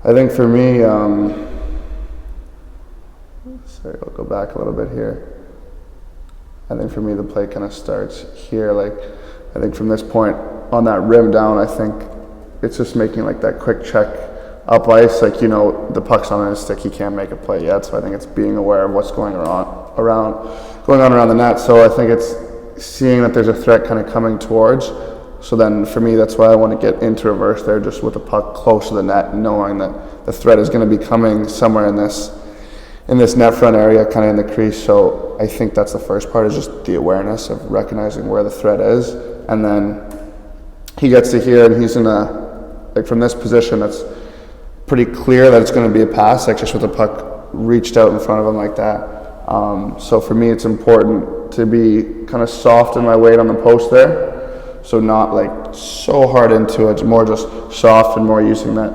I think for me, sorry, I'll go back a little bit here. I think for me, the play kind of starts here. Like, I think from this point on that rim down, I think it's just making like that quick check up ice. Like, the puck's on his stick, he can't make a play yet. So I think it's being aware of what's going on around the net. So I think it's seeing that there's a threat kind of coming towards. So then for me, that's why I want to get into reverse there, just with the puck close to the net, knowing that the threat is going to be coming somewhere in this net front area, kind of in the crease. So I think that's the first part, is just the awareness of recognizing where the threat is. And then he gets to here and he's in from this position, it's pretty clear that it's going to be a pass, like just with the puck reached out in front of him like that. So for me, it's important to be kind of soft in my weight on the post there. So not like so hard into it, more just soft and more using that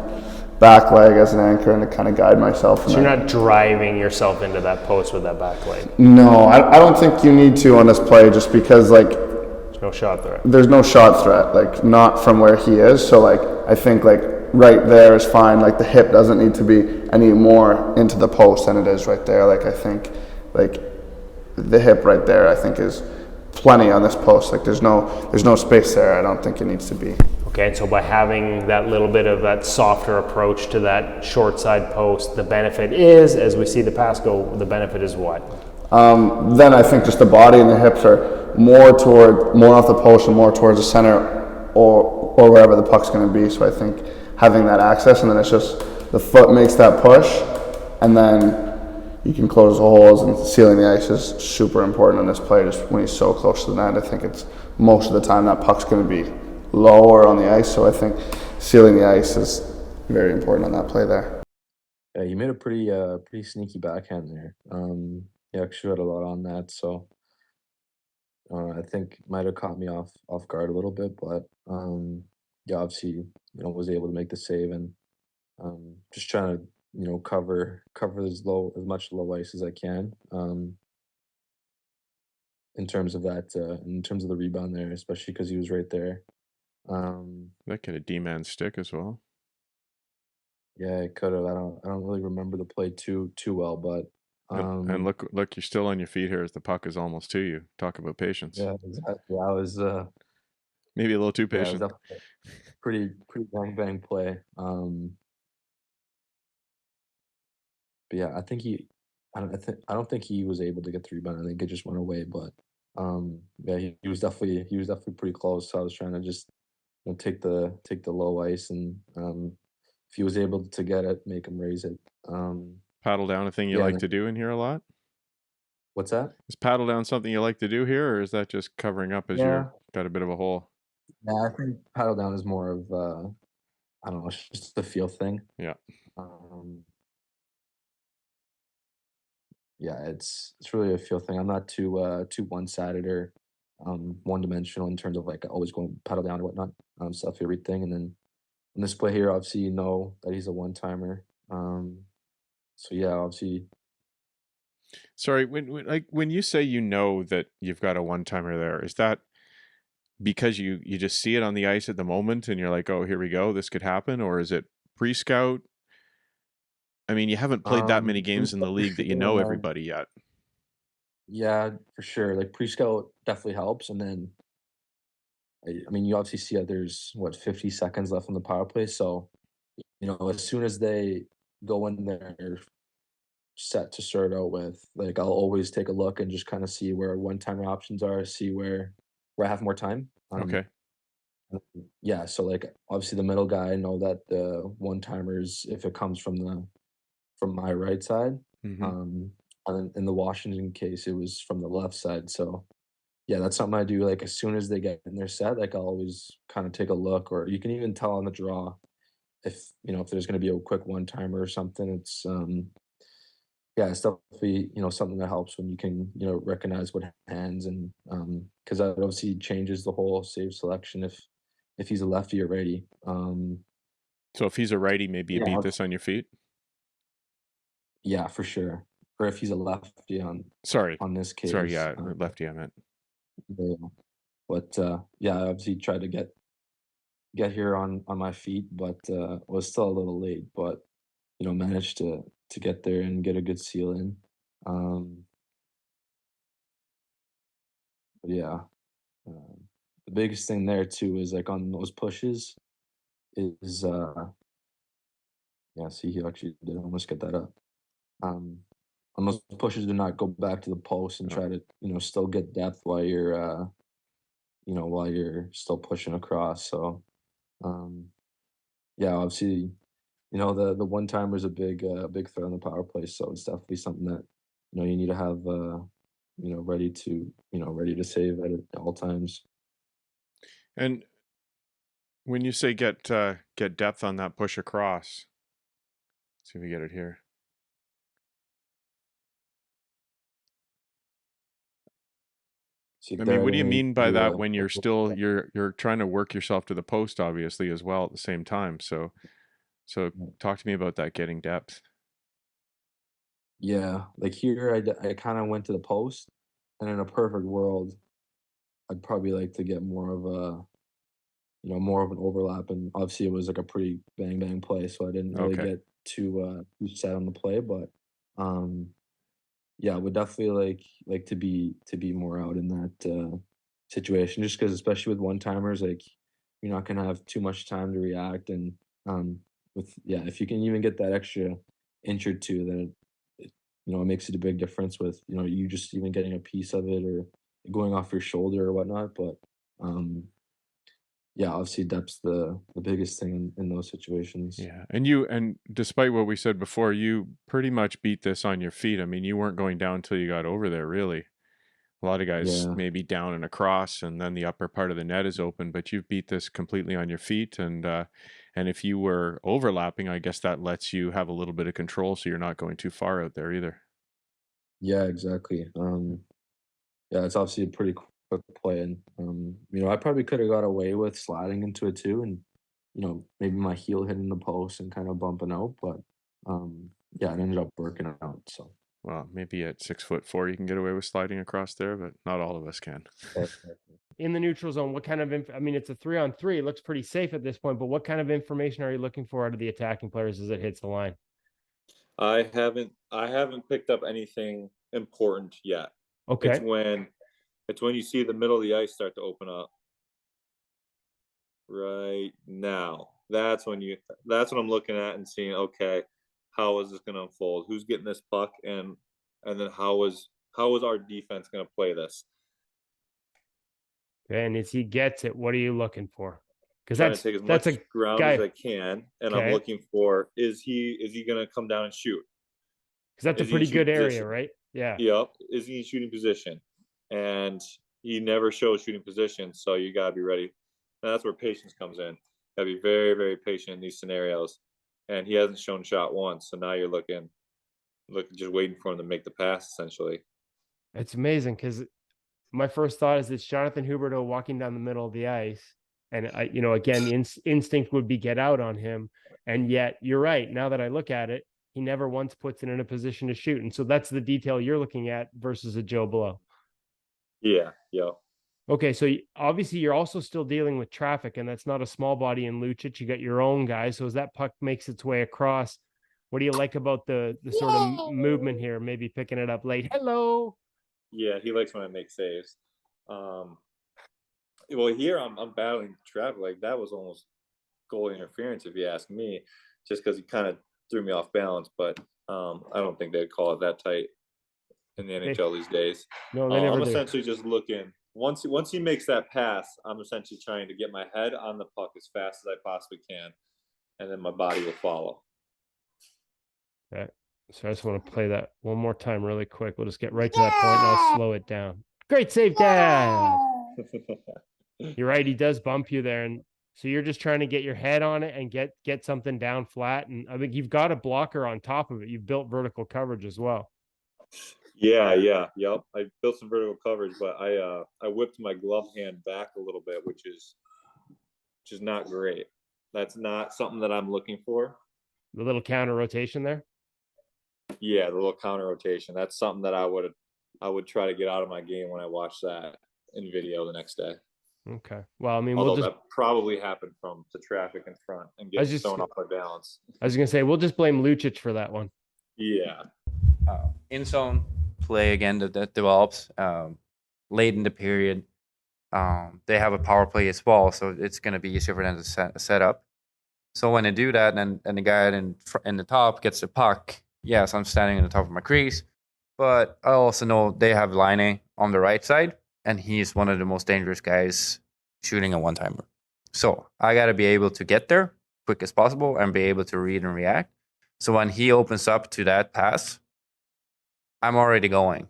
back leg as an anchor and to kind of guide myself. So you're not driving yourself into that post with that back leg? No, I don't think you need to on this play, just because there's no shot threat. There's no shot threat, like not from where he is. So like I think like right there is fine. Like the hip doesn't need to be any more into the post than it is right there. Like I think like the hip right there, I think is plenty on this post. Like there's no space there. I don't think it needs to be. Okay, and so by having that little bit of that softer approach to that short side post, the benefit is, as we see the pass go, the benefit is what? Then I think just the body and the hips are more off the post and more towards the center or wherever the puck's going to be. So I think having that access, and then it's just the foot makes that push, and then you can close the holes, and sealing the ice is super important in this play. Just when he's so close to the net, I think it's most of the time that puck's going to be lower on the ice. So I think sealing the ice is very important on that play there. Yeah, you made a pretty sneaky backhand there. You actually had a lot on that, so I think might have caught me off guard a little bit, but yeah, obviously was able to make the save, and just trying to cover as much low ice as I can. In terms of the rebound there, especially because he was right there. That could have D-man stick as well. Yeah, it could have. I don't really remember the play too well, but and look, you're still on your feet here as the puck is almost to you. Talk about patience. Yeah, exactly. I was maybe a little too patient. Yeah, it was pretty bang play. But yeah, I think I don't think he was able to get the rebound. I think it just went away. But yeah, he was definitely pretty close. So I was trying to just take the low ice, and if he was able to get it, make him raise it. Paddle down a thing you like to do in here a lot? What's that? Is paddle down something you like to do here, or is that just covering up as you're got a bit of a hole? Yeah, I think paddle down is more of I don't know, it's just a feel thing. Yeah. Yeah, it's really a feel thing. I'm not too one-sided or one-dimensional in terms of like always going paddle down or whatnot. So I feel everything, and then in this play here, obviously you know that he's a one-timer. So yeah, obviously. Sorry, when you say that you've got a one-timer there, is that because you just see it on the ice at the moment and you're like, oh, here we go, this could happen, or is it pre-scout? I mean, you haven't played that many games in the league that you know everybody yet. Yeah, for sure. Like pre-scout definitely helps, and then I mean, you obviously see that there's 50 seconds left on the power play, so as soon as they go in there set to start out with, like I'll always take a look and just kind of see where one-timer options are, see where I have more time. Okay. Yeah, so like obviously the middle guy, I know that the one-timers, if it comes from my right side, and then in the Washington case, it was from the left side. So yeah, that's something I do. Like as soon as they get in their set, like I'll always kind of take a look, or you can even tell on the draw if if there's going to be a quick one-timer or something. It's yeah, it's definitely something that helps when you can recognize what hands, and because that obviously changes the whole save selection if he's a lefty or righty. So if he's a righty, maybe you beat this on your feet. Yeah, for sure. Or if he's a lefty on this case. Sorry, yeah, lefty I meant. Yeah. But yeah, I obviously tried to get here on my feet, but was still a little late. But managed to get there and get a good seal in. But yeah, the biggest thing there too is like on those pushes is yeah, see, he actually did almost get that up. On those pushes, do not go back to the post and No. try to still get depth while you're while you're still pushing across. So yeah, obviously, the one timer is a big threat on the power play. So it's definitely something that you need to have ready to save at all times. And when you say get depth on that push across, see if we get it here. See, I mean, there, I what do you didn't really mean by that do when you're still you're trying to work yourself to the post obviously as well at the same time. So talk to me about that getting depth. yeah, like here, I kind of went to the post, and in a perfect world, I'd probably like to get more of an overlap, and obviously it was like a pretty bang bang play, so I didn't really Okay. get too set on the play, but um, yeah, I would definitely like to be more out in that situation, just because especially with one timers, like you're not gonna have too much time to react, and with yeah, if you can even get that extra inch or two, then it makes it a big difference with you just even getting a piece of it or going off your shoulder or whatnot, but um yeah, obviously depth's the biggest thing in those situations. Yeah. And despite what we said before, you pretty much beat this on your feet. I mean, you weren't going down until you got over there, really. A lot of guys Yeah. maybe down and across, and then the upper part of the net is open, but you've beat this completely on your feet. And if you were overlapping, I guess that lets you have a little bit of control, so you're not going too far out there either. Yeah, exactly. Yeah, it's obviously a pretty quick play, and I probably could have got away with sliding into it too, and maybe my heel hitting the post and kind of bumping out, but yeah, it ended up working out. So Well, maybe at 6'4" you can get away with sliding across there, but not all of us can. In the neutral zone, what kind of I mean, it's a 3-on-3. It looks pretty safe at this point, but what kind of information are you looking for out of the attacking players as it hits the line? I haven't picked up anything important yet. It's Okay. when you see the middle of the ice start to open up. Right now. That's what I'm looking at and seeing, okay, how is this gonna unfold? Who's getting this puck, and then how is our defense gonna play this? And as he gets it, what are you looking for? Because Trying to take as that's much a ground as guy. I can, and I'm Okay. looking for, is he gonna come down and shoot? Because that's a Is he in pretty good shooting area, position? right? Yeah. Yep. Is he in shooting position? And he never shows shooting position, so you gotta be ready. And that's where patience comes in. Gotta be very, very patient in these scenarios. And he hasn't shown shot once, so now you're looking, just waiting for him to make the pass, essentially. It's amazing because my first thought is it's Jonathan Huberdeau walking down the middle of the ice. And again, instinct would be get out on him. And yet you're right. Now that I look at it, he never once puts it in a position to shoot. And so that's the detail you're looking at versus a Joe Blow. Yeah, yeah. Okay, so obviously you're also still dealing with traffic, and that's not a small body in Lucic. You got your own guy. So as that puck makes its way across, what do you like about the sort of movement here? Maybe picking it up late. Hello. Yeah, he likes when I make saves. Um, well, here I'm battling traffic. Like, that was almost goal interference, if you ask me, just because he kind of threw me off balance. But I don't think they'd call it that tight in the NHL these days. No, they never I'm do. essentially just looking. Once he makes that pass, I'm essentially trying to get my head on the puck as fast as I possibly can, and then my body will follow. Okay. So I just want to play that one more time really quick. We'll just get right to that point and I'll slow it down. Great save, Dad. You're right. He does bump you there. And so you're just trying to get your head on it and get something down flat. And I think you've got a blocker on top of it. You've built vertical coverage as well. Yeah, yep. I built some vertical coverage, but I whipped my glove hand back a little bit, which is not great. That's not something that I'm looking for. The little counter rotation there. Yeah, the little counter rotation. That's something that I would try to get out of my game when I watch that in video the next day. Okay. Well, I mean, Although that probably happened from the traffic in front and getting thrown off my balance. I was gonna say we'll just blame Lucic for that one. Yeah. In zone play again that develops late in the period. They have a power play as well, so it's going to be easier for them to set up. So when they do that, and the guy in the top gets the puck, yes, I'm standing in the top of my crease, but I also know they have Line on the right side, and he's one of the most dangerous guys shooting a one-timer. So I got to be able to get there quick as possible and be able to read and react. So when he opens up to that pass, I'm already going.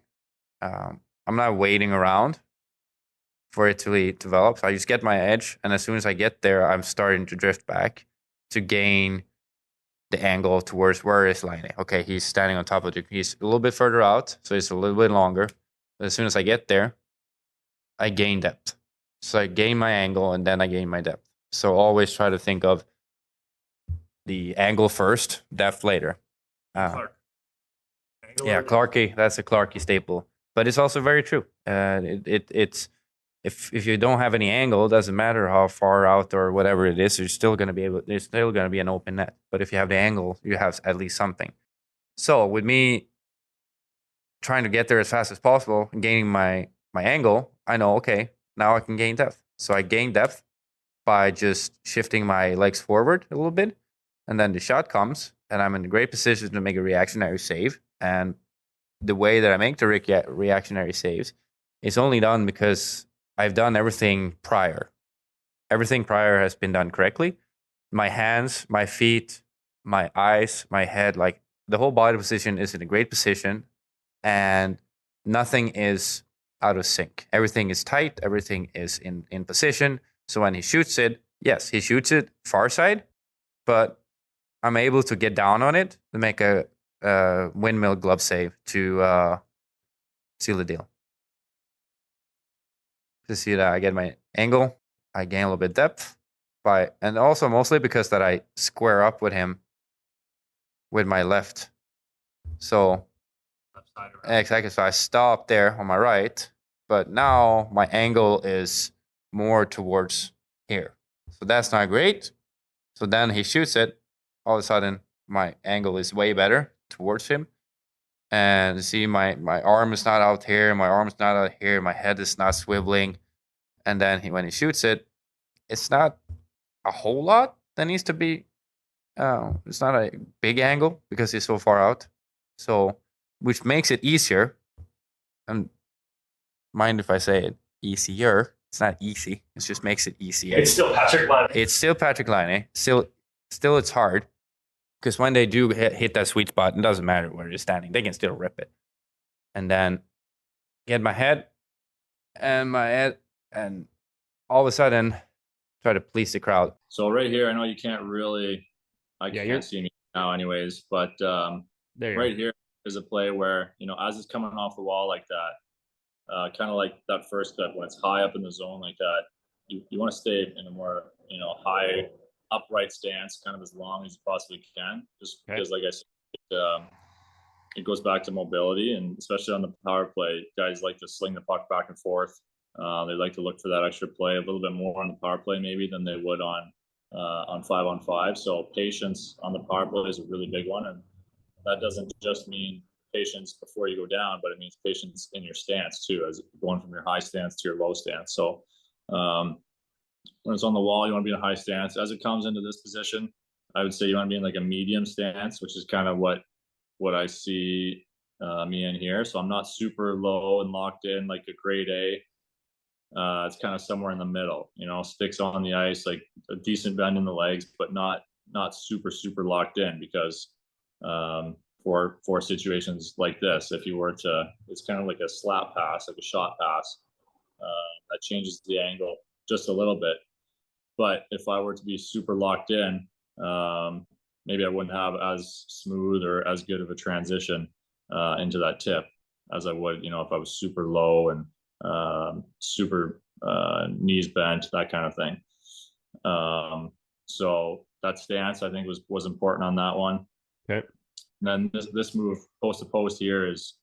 I'm not waiting around for it to develop. So I just get my edge, and as soon as I get there, I'm starting to drift back to gain the angle towards where is Line. Okay, he's standing on top of it. He's a little bit further out, so it's a little bit longer. But as soon as I get there, I gain depth. So I gain my angle, and then I gain my depth. So always try to think of the angle first, depth later. Yeah, Clarkey. That's a Clarkey staple, but it's also very true. It's if you don't have any angle, it doesn't matter how far out or whatever it is. There's still going to be an open net. But if you have the angle, you have at least something. So with me trying to get there as fast as possible and gaining my angle, I know, okay, now I can gain depth. So I gain depth by just shifting my legs forward a little bit, and then the shot comes, and I'm in a great position to make a reactionary save. And the way that I make the reactionary saves is only done because I've done everything prior. Everything prior has been done correctly. My hands, my feet, my eyes, my head, like the whole body position is in a great position, and nothing is out of sync. Everything is tight. Everything is in position. So when he shoots it, yes, he shoots it far side, but I'm able to get down on it to make a windmill glove save to seal the deal. To see that I get my angle, I gain a little bit depth and also mostly because that I square up with him with my left. So exactly. So I stop there on my right, but now my angle is more towards here. So that's not great. So then he shoots it. All of a sudden, my angle is way better towards him. And see, my arm is not out here. My arm is not out here. My head is not swiveling. And then when he shoots it, it's not a whole lot that needs to be. It's not a big angle because he's so far out. So, which makes it easier. And mind if I say it, easier. It's not easy. It just makes it easier. It's still Patrick Line. It's still Patrick Line. Still, it's hard because when they do hit that sweet spot, it doesn't matter where they're standing. They can still rip it. And then get my head, and all of a sudden try to please the crowd. So right here, I know you can't really, can't see me now anyways, but right here is a play where, as it's coming off the wall like that, kind of like that first clip when it's high up in the zone like that, you want to stay in a more, high upright stance kind of as long as you possibly can, just because like I said, it goes back to mobility, and especially on the power play, guys like to sling the puck back and forth. They like to look for that extra play a little bit more on the power play maybe than they would on 5-on-5. So patience on the power play is a really big one, and that doesn't just mean patience before you go down, but it means patience in your stance too, as going from your high stance to your low stance. So when it's on the wall, you want to be in a high stance. As it comes into this position, I would say you want to be in like a medium stance, which is kind of what I see me in here. So I'm not super low and locked in like a grade A. It's kind of somewhere in the middle, sticks on the ice, like a decent bend in the legs, but not super locked in, because for situations like this, if you were to, it's kind of like a slap pass, like a shot pass, that changes the angle just a little bit. But if I were to be super locked in, maybe I wouldn't have as smooth or as good of a transition into that tip as I would, if I was super low and super knees bent, that kind of thing. So that stance, I think, was important on that one. Okay. And then this move post to post here is,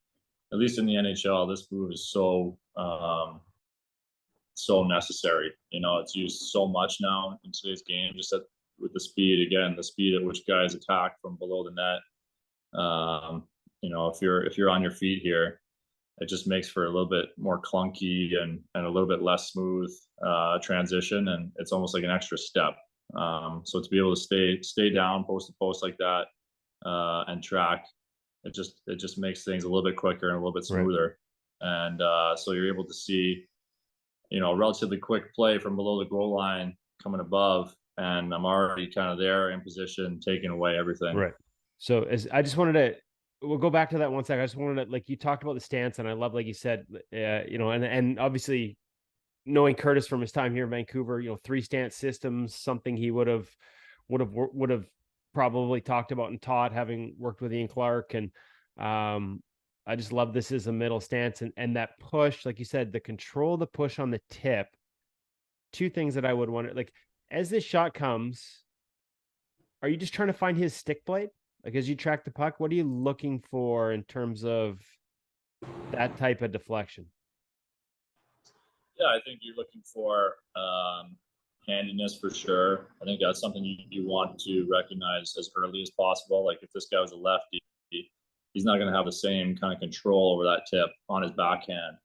at least in the NHL, this move is so so necessary. You know, it's used so much now in today's game, just with the speed, again, the speed at which guys attack from below the net. You know, if you're on your feet here, it just makes for a little bit more clunky and a little bit less smooth transition, and it's almost like an extra step. So to be able to stay down post to post like that and track, it just makes things a little bit quicker and a little bit smoother. Right. And so you're able to see, you know, a relatively quick play from below the goal line coming above, and I'm already kind of there in position, taking away everything. Right. So as I just wanted to, we'll go back to that one second. I just wanted to, like, you talked about the stance, and I love, like you said, you know, and obviously knowing Curtis from his time here in Vancouver, you know, 3 stance systems, something he would have probably talked about and taught, having worked with Ian Clark. And I just love this as a middle stance, and that push, like you said, the control, the push on the tip. 2 things that I would wonder, like, as this shot comes, are you just trying to find his stick blade? Like, as you track the puck, what are you looking for in terms of that type of deflection? Yeah, I think you're looking for handiness for sure. I think that's something you want to recognize as early as possible. Like, if this guy was a lefty, he's not going to have the same kind of control over that tip on his backhand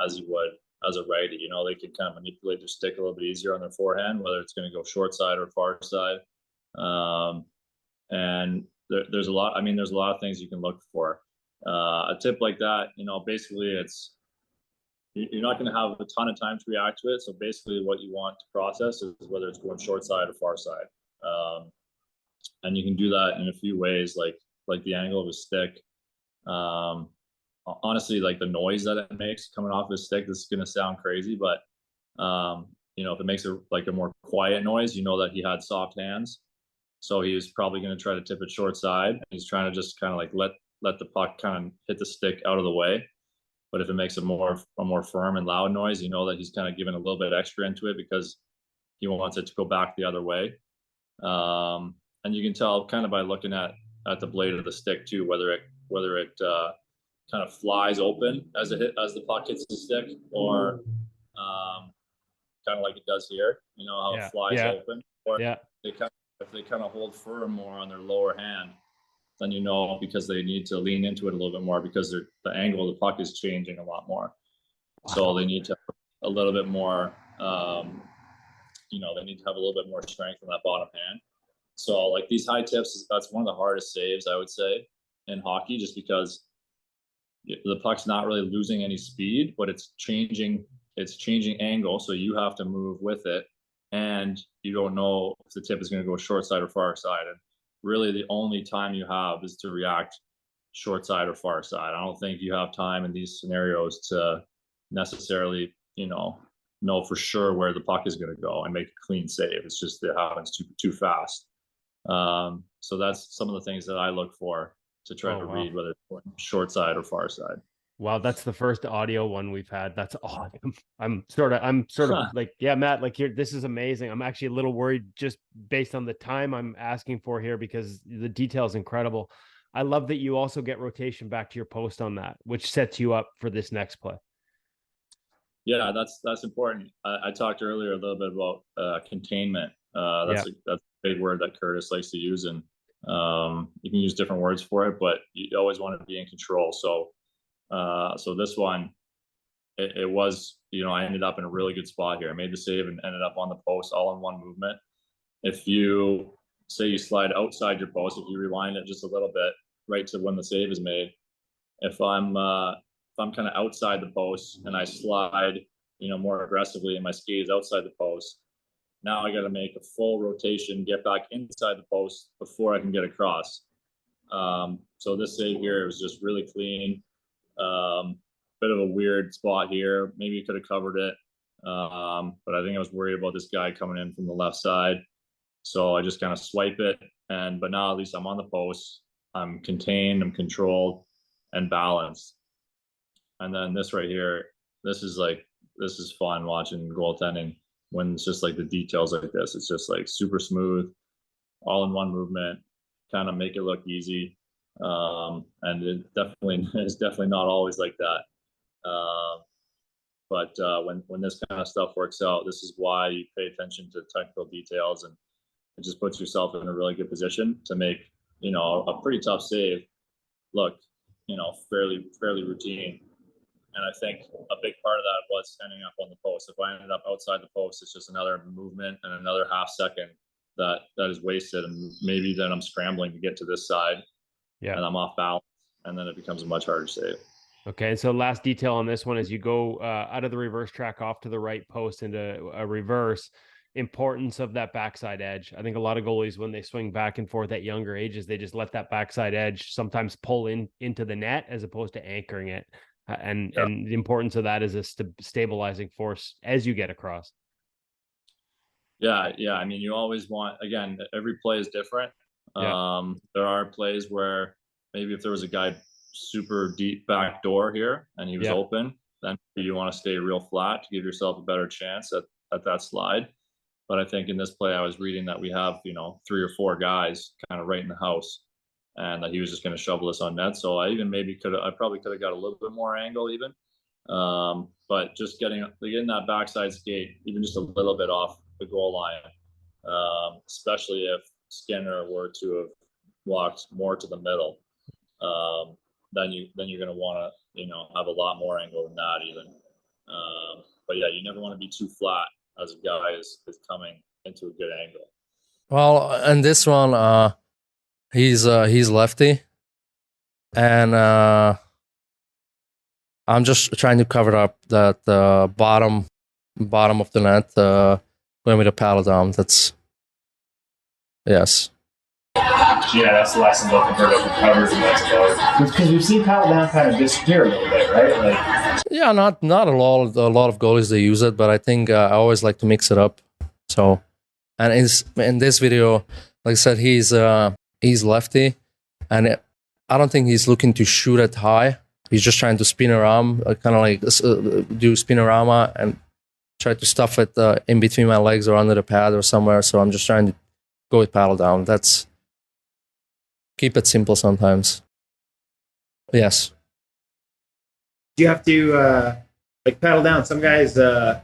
as he would as a righty. You know, they can kind of manipulate their stick a little bit easier on their forehand, whether it's going to go short side or far side. And there's a lot. I mean, there's a lot of things you can look for. A tip like that, you know, basically you're not going to have a ton of time to react to it. So basically what you want to process is whether it's going short side or far side. And you can do that in a few ways, like the angle of a stick. Honestly, like the noise that it makes coming off the stick, this is going to sound crazy, but you know, if it makes it like a more quiet noise, you know that he had soft hands. So he was probably going to try to tip it short side. He's trying to just kind of like let the puck kind of hit the stick out of the way. But if it makes a more firm and loud noise, you know that he's kind of giving a little bit extra into it because he wants it to go back the other way. And you can tell kind of by looking at the blade of the stick too, whether it kind of flies open as the puck hits the stick, or kind of like it does here. You know how it flies open, or if they kind of hold firm more on their lower hand, then you know, because they need to lean into it a little bit more because the angle of the puck is changing a lot more. So they need to have a little bit more, you know, they need to have a little bit more strength in that bottom hand. So like these high tips, that's one of the hardest saves, I would say, in hockey, just because the puck's not really losing any speed, but it's changing angle. So you have to move with it, and you don't know if the tip is going to go short side or far side. And really the only time you have is to react short side or far side. I don't think you have time in these scenarios to necessarily, you know for sure where the puck is going to go and make a clean save. It's just, it happens too fast. So that's some of the things that I look for to try to read whether it's short side or far side. Wow, that's the first audio one we've had. That's awesome. I'm sort of like, yeah, Matt, like, here, this is amazing. I'm actually a little worried just based on the time I'm asking for here, because the detail is incredible. I love that you also get rotation back to your post on that, which sets you up for this next play. Yeah, that's important. I talked earlier a little bit about containment. That's a big word that Curtis likes to use, and you can use different words for it, but you always want to be in control. So this one, it was, I ended up in a really good spot here. I made the save and ended up on the post all in one movement. If you say you slide outside your post, if you rewind it just a little bit right to when the save is made, if I'm kind of outside the post and I slide, more aggressively and my skate is outside the post, now I got to make a full rotation, get back inside the post before I can get across. So this save here was just really clean. Bit of a weird spot here. Maybe you could have covered it. But I think I was worried about this guy coming in from the left side. So I just kind of swipe it. But now at least I'm on the post. I'm contained, I'm controlled, and balanced. And then this right here, this is fun watching goaltending when it's just like the details like this. It's just like super smooth, all in one movement, kind of make it look easy. And it definitely is definitely not always like that. But when this kind of stuff works out, this is why you pay attention to technical details, and it just puts yourself in a really good position to make, a pretty tough save look, fairly routine. And I think a big part of that was standing up on the post. If I ended up outside the post, it's just another movement and another half second that is wasted. And maybe then I'm scrambling to get to this side, and I'm off balance, and then it becomes a much harder save. Okay, so last detail on this one is you go out of the reverse track off to the right post into a reverse. Importance of that backside edge. I think a lot of goalies, when they swing back and forth at younger ages, they just let that backside edge sometimes pull into the net as opposed to anchoring it. And the importance of that is a stabilizing force as you get across. Yeah. I mean, you always want, again, every play is different. There are plays where maybe if there was a guy super deep back door here and he was open, then you want to stay real flat to give yourself a better chance at that slide. But I think in this play, I was reading that we have, 3 or 4 guys kind of right in the house, and that he was just going to shovel this on net. So I probably could have got a little bit more angle even. But just getting that backside skate, even just a little bit off the goal line, especially if Skinner were to have walked more to the middle, then you're going to want to, have a lot more angle than that even. But yeah, you never want to be too flat as a guy is coming into a good angle. Well, in this one, he's lefty, and I'm just trying to cover up that bottom of the net when with a paddle down. That's yes. Yeah, that's the last thing looking for the covers, and that's about it. Because we've seen paddle down kind of disappear a little bit, right? Yeah, not a lot of goalies they use it, but I think I always like to mix it up. So, and in this video, like I said, he's lefty, and I don't think he's looking to shoot it high. He's just trying to spin around, kind of like do spinorama and try to stuff it in between my legs or under the pad or somewhere. So I'm just trying to go with paddle down. That's keep it simple sometimes. Yes. Do you have to paddle down? Some guys will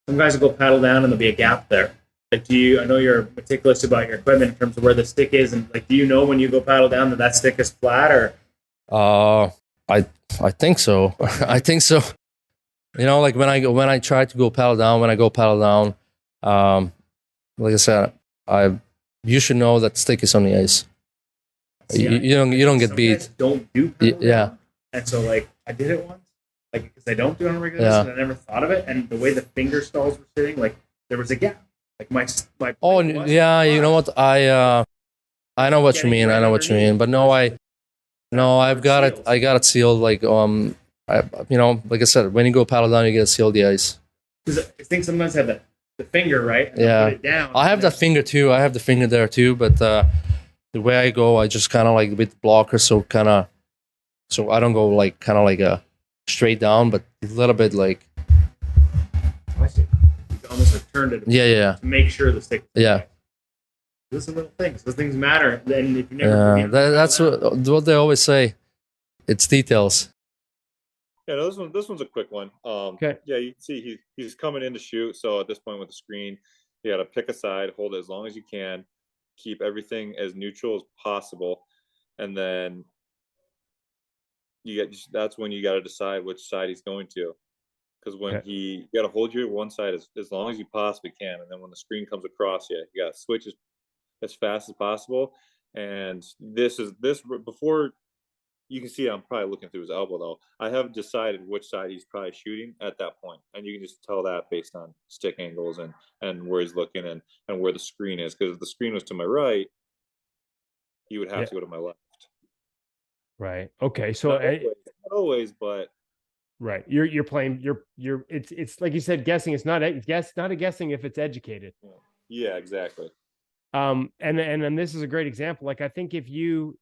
go paddle down and there'll be a gap there. I know you're meticulous about your equipment in terms of where the stick is, and do you know when you go paddle down that stick is flat or? I think so. I think so. Like when I try to go paddle down, like I said, you should know that stick is on the ice. You don't get beat. Guys don't do paddle down. And so I did it once, because I don't do it on a regular basis, and I never thought of it. And the way the finger stalls were sitting, there was a gap. My oh yeah, you know what? I know what you mean. I know what you mean. But I've got it. I got it sealed. Like I said, when you go paddle down, you get to seal the ice. Because I think sometimes have the finger right. Yeah, put it down, I have that finger too. I have the finger there too. But the way I go, I just kind of like with the blocker, so I don't go kind of like a straight down, but a little bit like. I see. You almost turned it. Yeah. To make sure the stick. Yeah. Those are little things. Those things matter. And if you never. That's what they always say. It's details. Yeah, no, this one's a quick one. Okay. Yeah, you can see he's coming in to shoot. So at this point with the screen, you got to pick a side, hold it as long as you can, keep everything as neutral as possible, and then that's when you got to decide which side he's going to. Because when you got to hold your one side as long as you possibly can, and then when the screen comes across you got to switch as fast as possible. And this before you can see I'm probably looking through his elbow though. I have decided which side he's probably shooting at that point, and you can just tell that based on stick angles and where he's looking and where the screen is. Because if the screen was to my right, he would have to go to my left. Right. Okay. So not always, but. Right. You're playing. It's like you said, guessing. It's not a guessing if it's educated. Yeah. Exactly. And then this is a great example. Like I think if you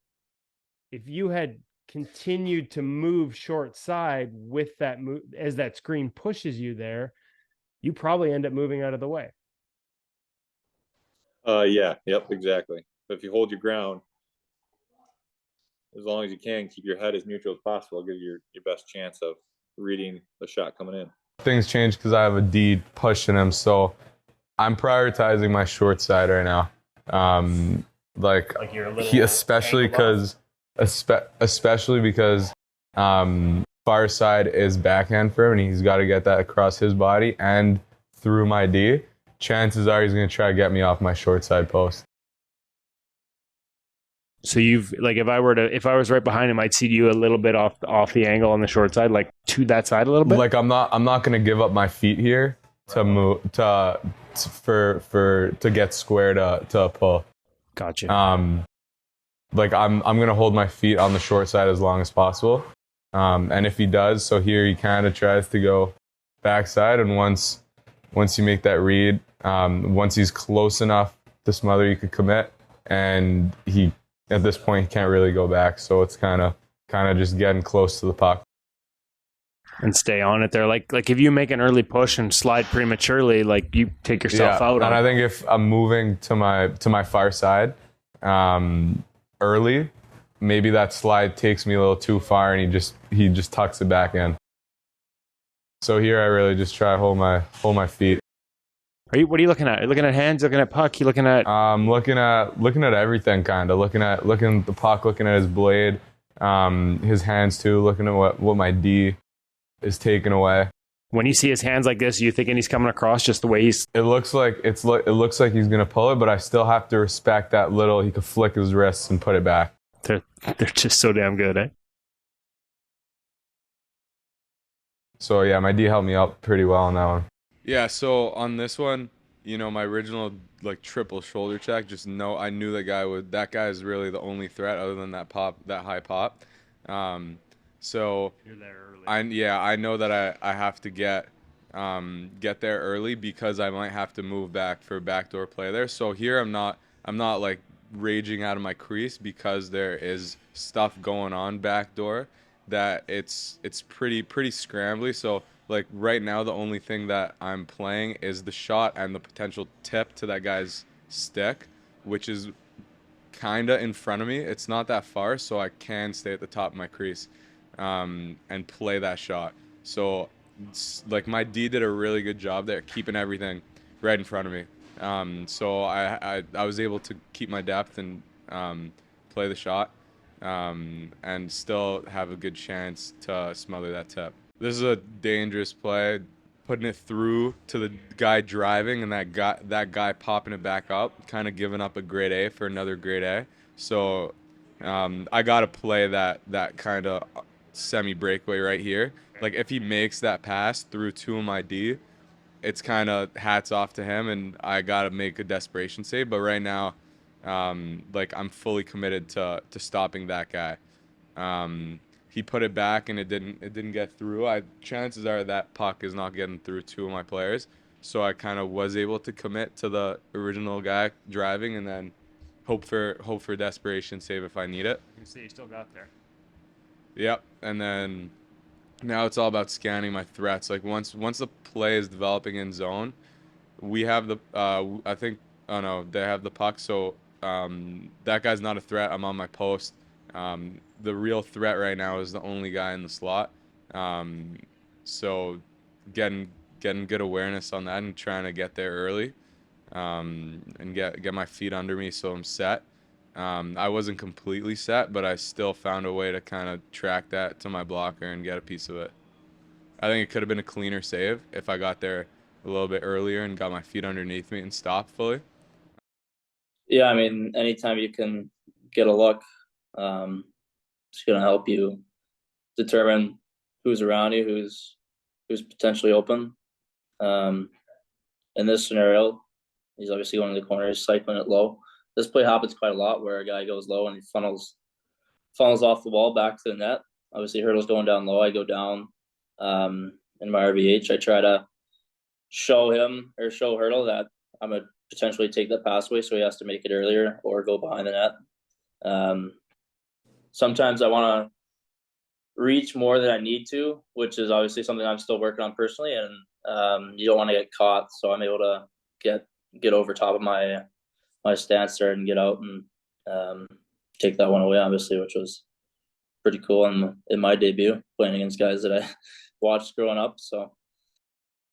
had continued to move short side with that move as that screen pushes you there, you probably end up moving out of the way. Yeah. Yep. Exactly. But if you hold your ground, as long as you can, keep your head as neutral as possible, give you your best chance of reading the shot coming in. things change because I have a D pushing him. So I'm prioritizing my short side right now. Like you're a little he, especially angled off. because far side is backhand for him, and he's got to get that across his body and through my D. Chances are he's going to try to get me off my short side post. So you've like if I was right behind him, I'd see you a little bit off the angle on the short side, like to that side a little bit. Like I'm not going to give up my feet here to move to get square to a pull. Gotcha. Like I'm going to hold my feet on the short side as long as possible. And if he does, so here he kind of tries to go backside, and once you make that read, once he's close enough to smother, you could commit, and he at this point he can't really go back, so it's kind of just getting close to the puck and stay on it there. Like if you make an early push and slide prematurely, like you take yourself out. And I think if I'm moving to my far side early, maybe that slide takes me a little too far, and he just tucks it back in. So here I really just try to hold my feet. What are you looking at? Are you looking at hands, looking at puck? You looking at looking at everything, kind of looking at the puck, looking at his blade, his hands too, looking at what my D is taking away. When you see his hands like this, are you thinking he's coming across just the way he's? It looks like he's gonna pull it, but I still have to respect that little. He could flick his wrists and put it back. They're just so damn good, eh? So yeah, my D helped me out pretty well on that one. Yeah, so on this one, my original like triple shoulder check, I knew that guy is really the only threat other than that high pop. So You're there early. I know that I have to get there early because I might have to move back for backdoor play there. So here I'm not like raging out of my crease because there is stuff going on backdoor that it's pretty scrambly. So like right now, the only thing that I'm playing is the shot and the potential tip to that guy's stick, which is kind of in front of me. It's not that far, so I can stay at the top of my crease and play that shot. So like my D did a really good job there, keeping everything right in front of me. So I was able to keep my depth and play the shot and still have a good chance to smother that tip. This is a dangerous play, putting it through to the guy driving and that guy popping it back up, kind of giving up a grade A for another grade A. So I got to play that kind of semi-breakaway right here. Like if he makes that pass through to my D, it's kind of hats off to him, and I got to make a desperation save. But right now, like I'm fully committed to stopping that guy. He put it back and it didn't get through. Chances are that puck is not getting through two of my players. So I kind of was able to commit to the original guy driving and then hope for desperation save if I need it. You see, you still got there. Yep. And then now it's all about scanning my threats. Like once the play is developing in zone, we have the they have the puck. So that guy's not a threat. I'm on my post. The real threat right now is the only guy in the slot. So getting good awareness on that and trying to get there early, and get my feet under me so I'm set. I wasn't completely set, but I still found a way to kind of track that to my blocker and get a piece of it. I think it could have been a cleaner save if I got there a little bit earlier and got my feet underneath me and stopped fully. Yeah, I mean, anytime you can get a look, it's going to help you determine who's around you, who's potentially open. In this scenario, he's obviously going to the corner, he's cycling it low. This play happens quite a lot where a guy goes low and he funnels off the wall back to the net. Obviously, Hurdle's going down low. I go down in my RVH. I try to show Hurdle that I'm going to potentially take that pass away, so he has to make it earlier or go behind the net. Sometimes I want to reach more than I need to, which is obviously something I'm still working on personally, and you don't want to get caught, so I'm able to get over top of my stance there and get out and take that one away, obviously, which was pretty cool in my debut, playing against guys that I watched growing up. So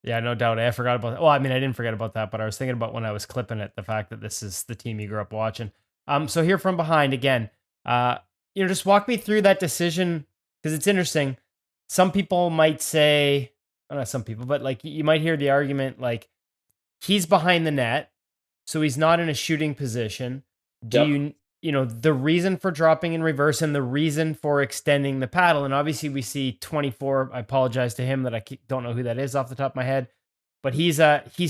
Yeah, no doubt. I forgot about that. Well, I mean, I didn't forget about that, but I was thinking about when I was clipping it, the fact that this is the team you grew up watching. So here from behind again, just walk me through that decision because it's interesting. Some people might say, not some people, but like you might hear the argument like he's behind the net, so he's not in a shooting position. Do the reason for dropping in reverse and the reason for extending the paddle? And obviously we see 24. I apologize to him that I don't know who that is off the top of my head, but he's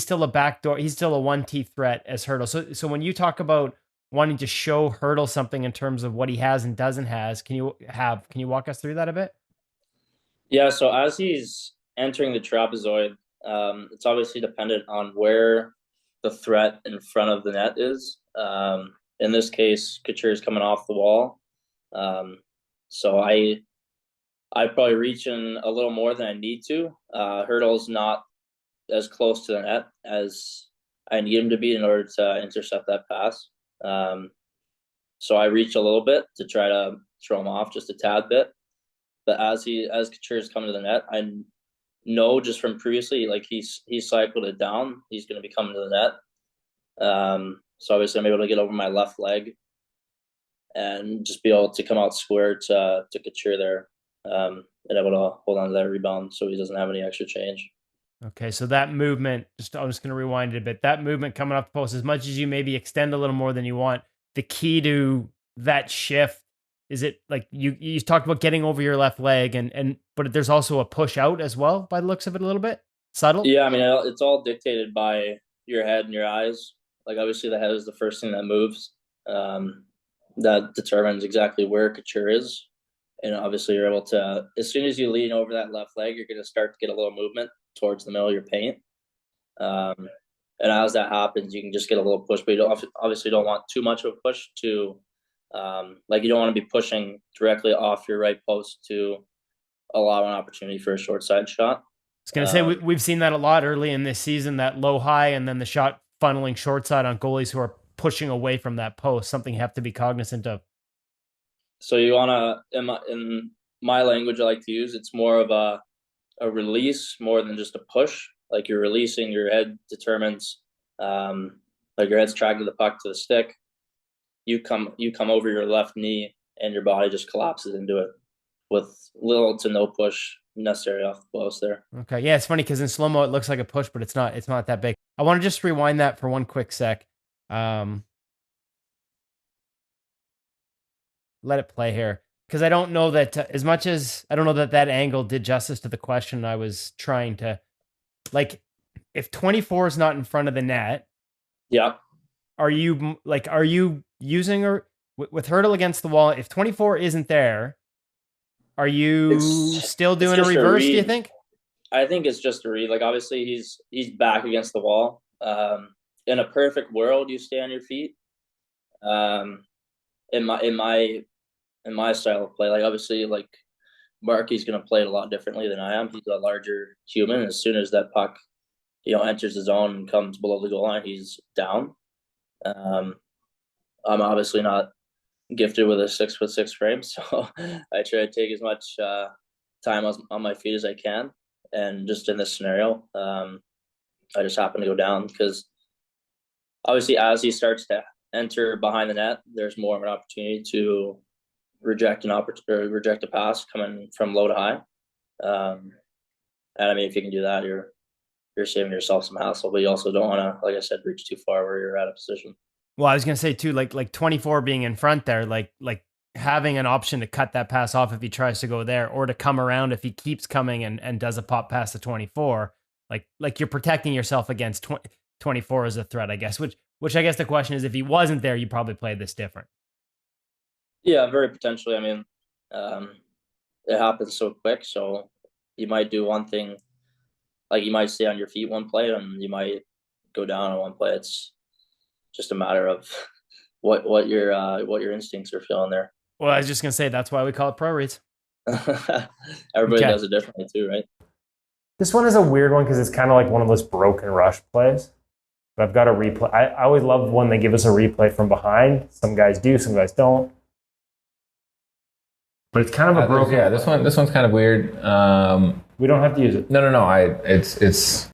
still a backdoor. He's still a 1T threat as Hurdle. So when you talk about wanting to show Hurdle something in terms of what he has and doesn't has, can you walk us through that a bit? Yeah. So as he's entering the trapezoid, it's obviously dependent on where the threat in front of the net is. In this case, Couture is coming off the wall. So I probably reach in a little more than I need to. Hurdle's not as close to the net as I need him to be in order to intercept that pass. So I reach a little bit to try to throw him off just a tad bit. But as Couture is coming to the net, I know just from previously, like he's cycled it down, he's going to be coming to the net. So obviously I'm able to get over my left leg and just be able to come out square to Couture there, and able to hold on to that rebound so he doesn't have any extra change. Okay, so that movement, I'm just going to rewind it a bit. That movement coming off the post, as much as you maybe extend a little more than you want, the key to that shift, is it like you talked about getting over your left leg but there's also a push out as well by the looks of it a little bit? Subtle? Yeah, I mean, it's all dictated by your head and your eyes. Like obviously the head is the first thing that moves. That determines exactly where Couture is. And obviously you're able to, as soon as you lean over that left leg, you're going to start to get a little movement towards the middle of your paint. And as that happens, you can just get a little push, but you obviously don't want too much of a push to, like you don't want to be pushing directly off your right post to allow an opportunity for a short side shot. I was going to say, we've seen that a lot early in this season, that low high and then the shot funneling short side on goalies who are pushing away from that post, something you have to be cognizant of. So you want to, in my language I like to use, it's more of a release more than just a push. Like you're releasing, your head determines, like your head's tracking the puck to the stick. You come over your left knee and your body just collapses into it with little to no push necessary off the post there. Okay. Yeah, it's funny because in slow-mo it looks like a push, but it's not that big. I want to just rewind that for one quick sec. Let it play here. Because I don't know that as much as I don't know that angle did justice to the question I was trying to, like, if 24 is not in front of the net, yeah, are you using her with Hurdle against the wall? If 24 isn't there, are you still doing a reverse? Do you think? I think it's just a read. Like obviously he's back against the wall. In a perfect world, you stay on your feet. In my style of play, like obviously, like Marky's going to play it a lot differently than I am. He's a larger human. As soon as that puck, enters the zone and comes below the goal line, he's down. I'm obviously not gifted with a 6'6" frame, so I try to take as much time on my feet as I can. And just in this scenario, I just happen to go down because obviously as he starts to enter behind the net, there's more of an opportunity to reject a pass coming from low to high. And I mean, if you can do that, you're saving yourself some hassle, but you also don't want to, like I said, reach too far where you're out of position. Well, I was going to say too, like 24 being in front there, like having an option to cut that pass off if he tries to go there, or to come around if he keeps coming and does a pop past the 24, like you're protecting yourself against 24 as a threat, I guess, which I guess the question is, if he wasn't there, you probably play this different. Yeah, very potentially. I mean, it happens so quick. So you might do one thing, like you might stay on your feet one play and you might go down on one play. It's just a matter of what your instincts are feeling there. Well, I was just going to say, that's why we call it pro reads. Everybody does it differently too, right? This one is a weird one because it's kind of like one of those broken rush plays. But I've got a replay. I always love when they give us a replay from behind. Some guys do, some guys don't. But it's kind of a broken. Yeah, this one's kind of weird. We don't have to use it. No. It's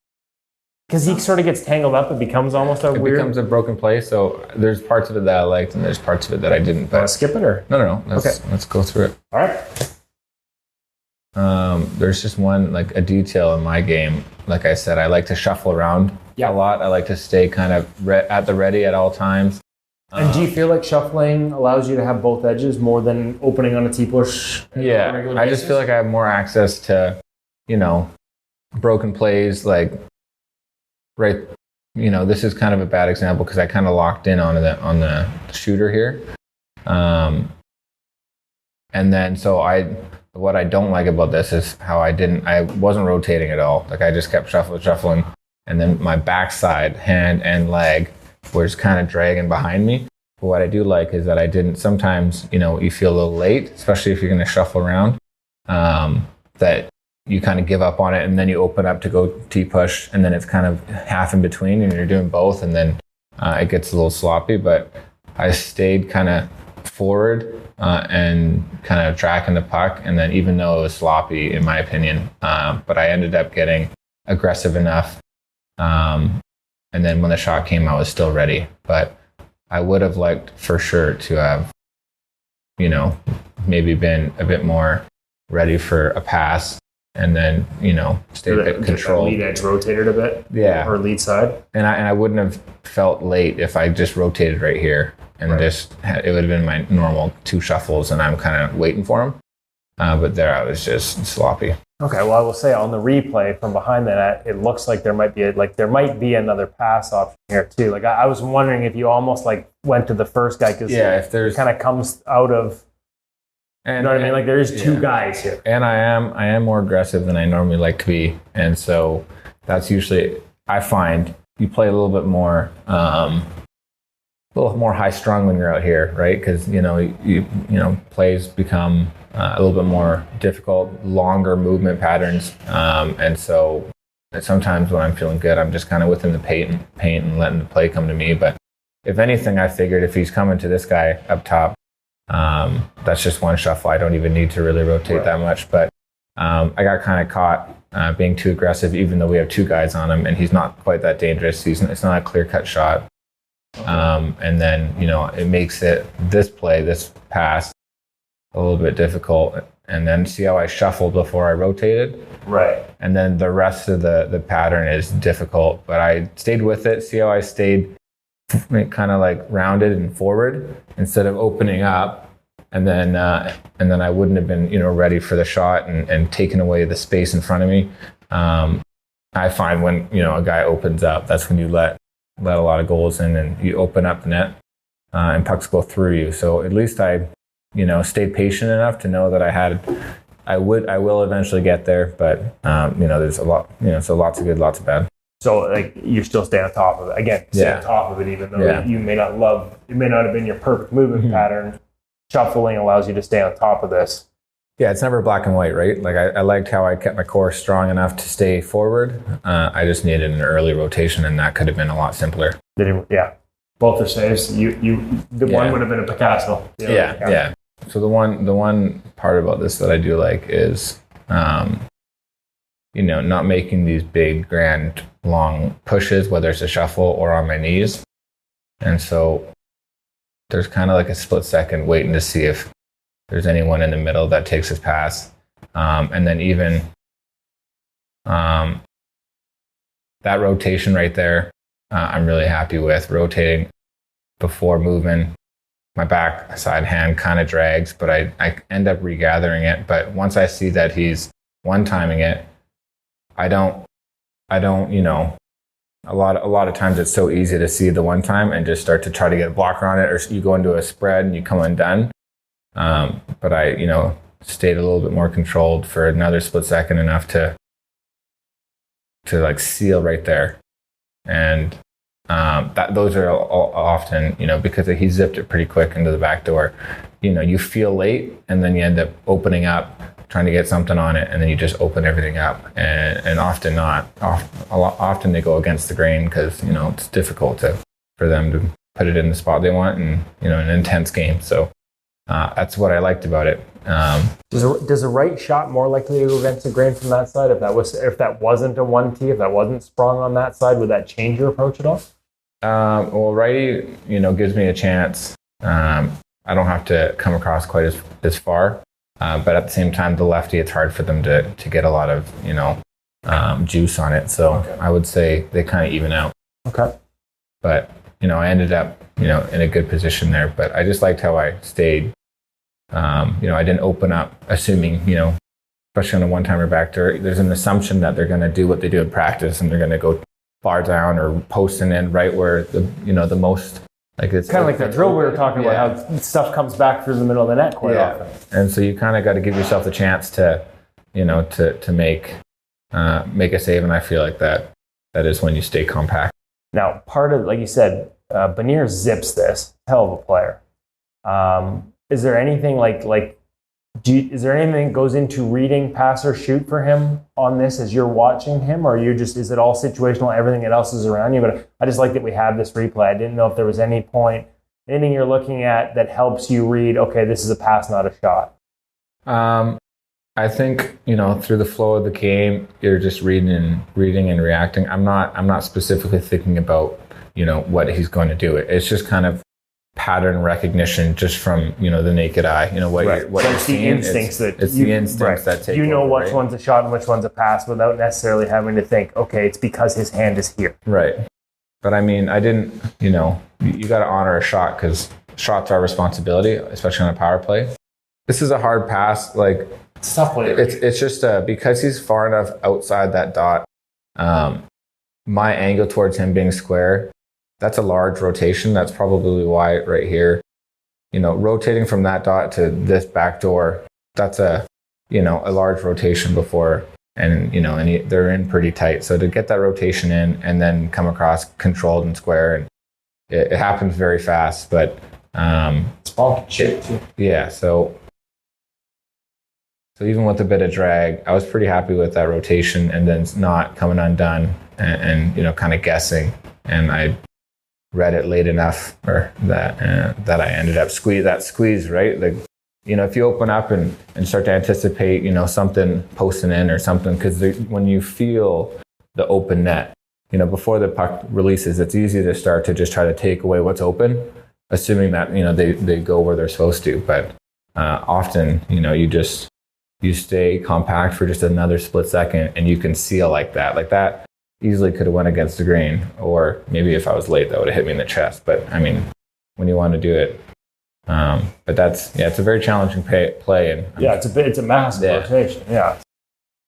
because he sort of gets tangled up. It becomes almost a weird. It becomes a broken play. So there's parts of it that I liked, and there's parts of it that I didn't. Want to skip it or no? Let's go through it. All right. There's just one like a detail in my game. Like I said, I like to shuffle around a lot. I like to stay kind of at the ready at all times. And do you feel like shuffling allows you to have both edges more than opening on a T-push? Yeah, I just feel like I have more access to, broken plays. Like, right, this is kind of a bad example because I kind of locked in on the shooter here, and then what I don't like about this is how I wasn't rotating at all. Like I just kept shuffling, and then my backside, hand and leg were just kind of dragging behind me. But what I do like is that I didn't, sometimes, you feel a little late, especially if you're going to shuffle around, that you kind of give up on it and then you open up to go T-push and then it's kind of half in between and you're doing both and then it gets a little sloppy. But I stayed kind of forward and kind of tracking the puck. And then even though it was sloppy, in my opinion, but I ended up getting aggressive enough. And then when the shot came, I was still ready. But I would have liked for sure to have, maybe been a bit more ready for a pass and then, stay a bit controlled. Lead edge rotated a bit? Yeah. Or lead side? And I wouldn't have felt late if I just rotated right here and it would have been my normal 2 shuffles and I'm kind of waiting for them. But there I was just sloppy. Okay, well, I will say on the replay from behind the net, it looks like there might be another pass option here too. Like I was wondering if you almost like went to the first guy because if there's it kind of comes out of, you know what I mean? Like there's 2 guys here, and I am more aggressive than I normally like to be, and so that's usually I find you play a little bit more. A little more high strung when you're out here, right? Because you plays become a little bit more difficult, longer movement patterns, and so sometimes when I'm feeling good, I'm just kind of within the paint and letting the play come to me. But if anything, I figured if he's coming to this guy up top, that's just one shuffle. I don't even need to really rotate that much. But I got kind of caught being too aggressive, even though we have 2 guys on him, and he's not quite that dangerous. It's not a clear cut shot. And then, it makes this pass a little bit difficult. And then see how I shuffled before I rotated? Right. And then the rest of the pattern is difficult, but I stayed with it. See how I stayed kind of like rounded and forward instead of opening up. And then I wouldn't have been, ready for the shot and taken away the space in front of me. I find when, a guy opens up, that's when you let a lot of goals in and you open up the net and pucks go through you. So at least I, stayed patient enough to know that I will eventually get there. But, there's a lot, so lots of good, lots of bad. So like you still stay on top of it. Again, stay on top of it, even though you may not it may not have been your perfect movement pattern. Shuffling allows you to stay on top of this. Yeah, it's never black and white, right? Like I liked how I kept my core strong enough to stay forward. I just needed an early rotation, and that could have been a lot simpler. Yeah, both are saves. One would have been a Picasso. Yeah. So the one part about this that I do like is, not making these big, grand, long pushes, whether it's a shuffle or on my knees. And so there's kind of like a split second waiting to see if there's anyone in the middle that takes his pass. And then even that rotation right there, I'm really happy with rotating before moving. My back side hand kind of drags, but I end up regathering it. But once I see that he's one-timing it, I don't, a lot of times it's so easy to see the one time and just start to try to get a blocker on it, or you go into a spread and you come undone. But I, stayed a little bit more controlled for another split second, enough to like seal right there. And those are often, because he zipped it pretty quick into the back door, you feel late and then you end up opening up, trying to get something on it, and then you just open everything up. And often often they go against the grain because, it's difficult for them to put it in the spot they want and, an intense game. So That's what I liked about it. Does a right shot more likely to go against the grain from that side? If that wasn't a 1T, if that wasn't sprung on that side, would that change your approach at all? Well, righty, gives me a chance. I don't have to come across quite as far, but at the same time, the lefty, it's hard for them to get a lot of juice on it. So I would say they kind of even out. Okay. But I ended up in a good position there. But I just liked how I stayed. I didn't open up assuming especially on a one-timer backdoor, there's an assumption that they're going to do what they do in practice and they're going to go far down or posting in right where the most. Like it's kind of like that drill we were talking about, how stuff comes back through the middle of the net quite often. And so you kind of got to give yourself the chance to, to make a save. And I feel like that is when you stay compact. Now, part of, like you said, Benier zips this, hell of a player. Is there anything is there anything that goes into reading pass or shoot for him on this as you're watching him, or is it all situational, everything else is around you? But I just like that we have this replay. I didn't know if there was anything you're looking at that helps you read, okay, this is a pass, not a shot. I think, through the flow of the game, you're just reading and reacting. I'm not specifically thinking about, what he's going to do. It's just kind of pattern recognition just from the naked eye. What you're seeing. It's the instincts that take over, which one's a shot and which one's a pass without necessarily having to think, okay, it's because his hand is here. Right. But I mean, I didn't, you got to honor a shot because shots are responsibility, especially on a power play. This is a hard pass. Like it's tough play. It's just because he's far enough outside that dot. My angle towards him being square, that's a large rotation. That's probably why right here, rotating from that dot to this back door, that's a large rotation before, and they're in pretty tight. So to get that rotation in and then come across controlled and square, and it happens very fast. But it's bulky chip too. Yeah. So even with a bit of drag, I was pretty happy with that rotation, and then it's not coming undone and kind of guessing, and I read it late enough or that I ended up squeeze, right? Like, if you open up and start to anticipate, something posting in or something, because when you feel the open net, before the puck releases, it's easy to start to just try to take away what's open, assuming that, they go where they're supposed to. But often, you stay compact for just another split second and you can seal like that easily could have went against the grain, or maybe if I was late, that would have hit me in the chest. But I mean, when you want to do it, but it's a very challenging play. And it's a massive rotation. Yeah,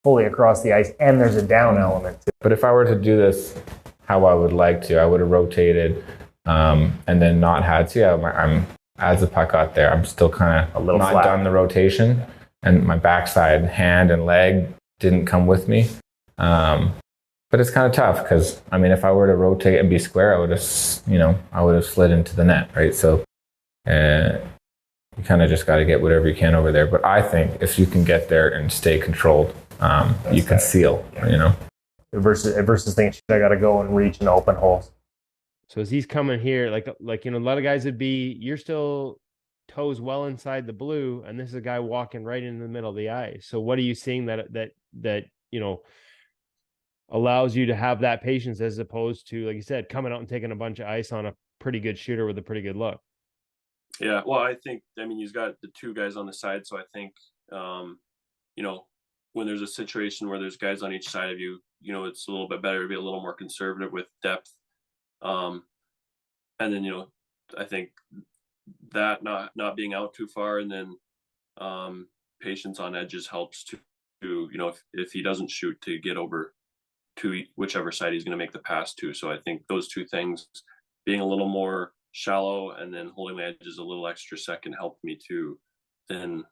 fully across the ice, and there's a down element to it. But if I were to do this how I would like to, I would have rotated and then not had to. I'm as the puck got there, I'm still kind of not flat. Done the rotation, and my backside hand and leg didn't come with me. But it's kind of tough because, I mean, if I were to rotate and be square, I would have slid into the net, right? So you kind of just got to get whatever you can over there. But I think if you can get there and stay controlled, you can seal, Versus thinking, I got to go and reach and open holes. So as he's coming here, like a lot of guys would be, you're still toes well inside the blue, and this is a guy walking right into the middle of the ice. So what are you seeing that allows you to have that patience as opposed to, like you said, coming out and taking a bunch of ice on a pretty good shooter with a pretty good look? Yeah, well, I mean, you've got the two guys on the side, so I think, when there's a situation where there's guys on each side of you, it's a little bit better to be a little more conservative with depth. And then, I think that not being out too far, and then patience on edges helps to if he doesn't shoot, to get over to whichever side he's going to make the pass to. So I think those two things, being a little more shallow and then holding my edges a little extra second, helped me to then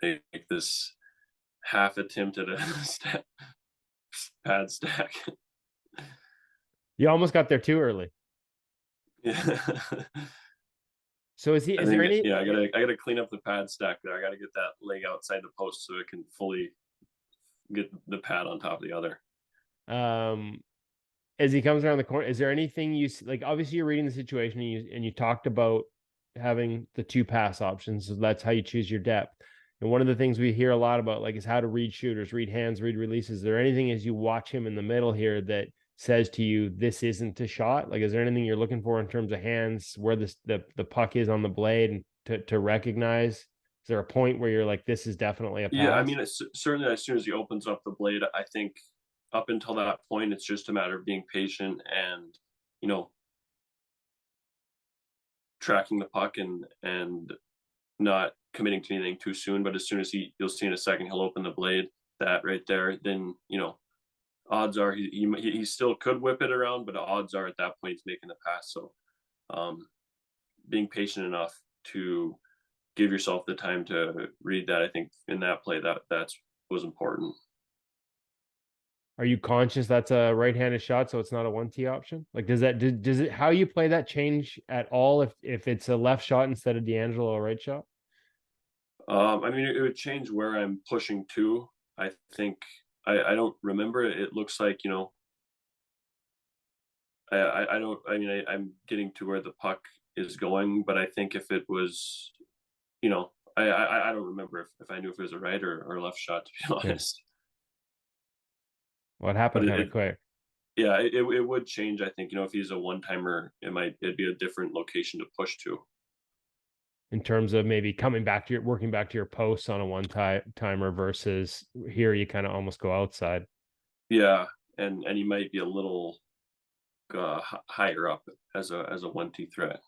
make this half attempt at a pad stack. You almost got there too early. Yeah. So is there any? Yeah, I gotta clean up the pad stack there. I gotta get that leg outside the post so it can fully get the pad on top of the other. As he comes around the corner, is there anything you like? Obviously, you're reading the situation, and you talked about having the 2 pass options. So that's how you choose your depth. And one of the things we hear a lot about, like, is how to read shooters, read hands, read releases. Is there anything as you watch him in the middle here that says to you, this isn't a shot? Like, is there anything you're looking for in terms of hands, where the puck is on the blade, and to recognize? Is there a point where you're like, this is definitely a pass? Yeah, I mean, it's certainly as soon as he opens up the blade, I think up until that point, it's just a matter of being patient and, you know, tracking the puck and not committing to anything too soon. But as soon as you'll see in a second, he'll open the blade, that right there, then, you know, odds are he still could whip it around, but odds are at that point he's making the pass. So being patient enough to give yourself the time to read that, I think in that play that was important. Are you conscious that's a right-handed shot, so it's not a 1T option? Like, does it how you play that change at all if it's a left shot instead of D'Angelo a right shot? I mean, it would change where I'm pushing to. I think I don't remember. It looks like, you know, I don't. I mean, I'm getting to where the puck is going, but I think if it was, you know, I don't remember if I knew if it was a right or left shot, to be honest. Well, it happened kind of quick. Yeah, it would change. I think, you know, if he's a one-timer, it'd be a different location to push to. In terms of maybe working back to your posts on a one-timer versus here, you kind of almost go outside. Yeah, and he might be a little higher up as a 1T threat.